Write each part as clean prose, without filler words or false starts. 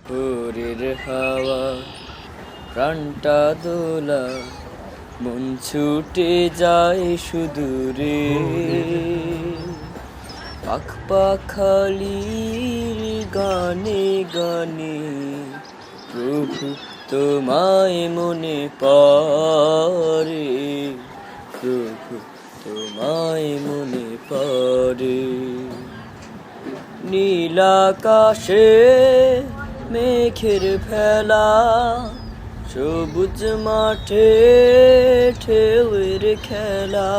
ভোরের হাওয়া প্রাণটা দোলা, মন ছুটে যায় সুদূরে। পাখ পাখালির গানে গানে প্রভু তোমায় মনে পড়ে, প্রভু তোমায় মনে পড়ে। নীল আকাশে মেঘের ভেলা, সবুজ মাঠে ঢেউয়ের খেলা।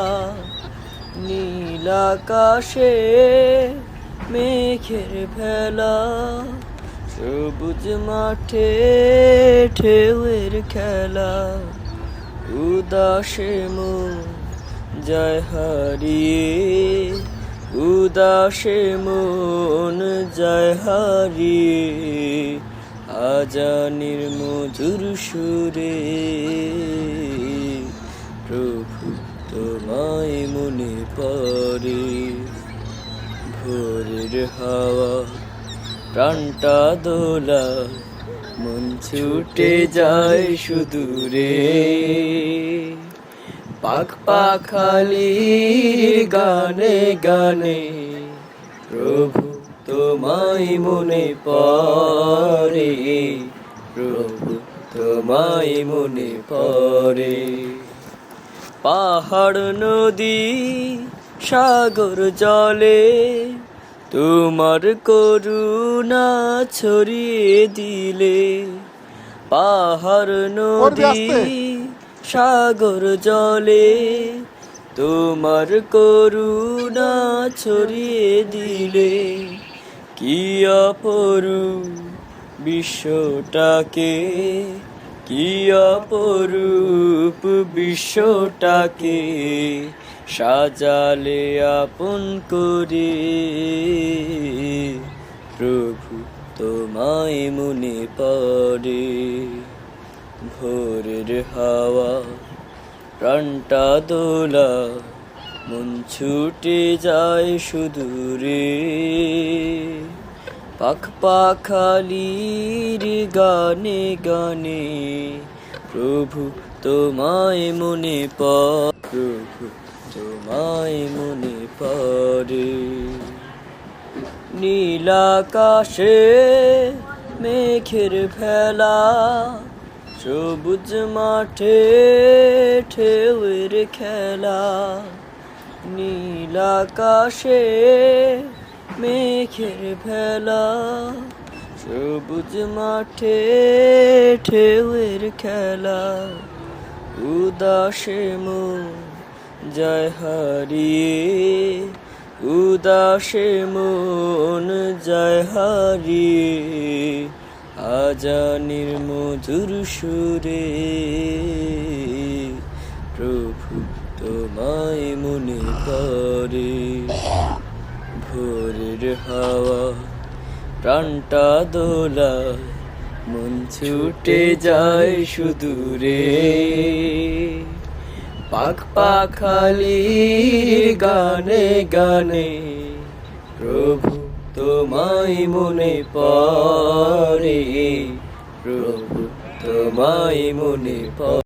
নীল আকাশে মেঘের ভেলা, সবুজ মাঠে ঢেউয়ের খেলা। উদাসে মন যায় হারিয়ে, উদাসে মন যায় হারিয়ে, আজানের মধুর সুরে। প্রভু তোমায় মনে পড়ে, ভোরের হাওয়া প্রাণটা দোলা, মন ছুটে যায় সুদূরে। পাখ পাখালির গানে গানে প্রভু তোমায় মনে পড়ে, প্রভু তোমায় মনে পড়ে। পাহাড় নদী সাগর জলে তোমার করুণা ছড়িয়ে দিলে। পাহাড় নদী সাগর জলে তোমার করুণা ছড়িয়ে দিলে। কি অপরূপ বিশ্বটাকে, কি অপরূপ বিশ্বটাকে সাজালে আপন করে। প্রভু তোমায় মনে পড়ে, ভোরের হাওয়া প্রাণটা দোলা, মন ছুটে যায় সুদূরে। পাখ পাখালির গানে গানে প্রভু তোমায় মনে পড়ে, প্রভু তোমায় মনে পড়ে। নীল আকাশে মেঘের ভেলা, সবুজ মাঠে ঢেউয়ের খেলা। নীল আকাশে মেঘের ভেলা, সবুজ মাঠে ঢেউয়ের খেলা। উদাসে মন যায় হারিয়ে, উদাসে মন যায় হারিয়ে, আজানের মধুর সুরে। প্রভু তোমায় মনে পড়ে, ভোরের হাওয়া প্রাণটা দোলা, মন ছুটে যায় সুদূরে। পাখ পাখালির গানে গানে প্রভু তোমায় মনে পড়ে, প্রভু তোমায় মনে পড়ে।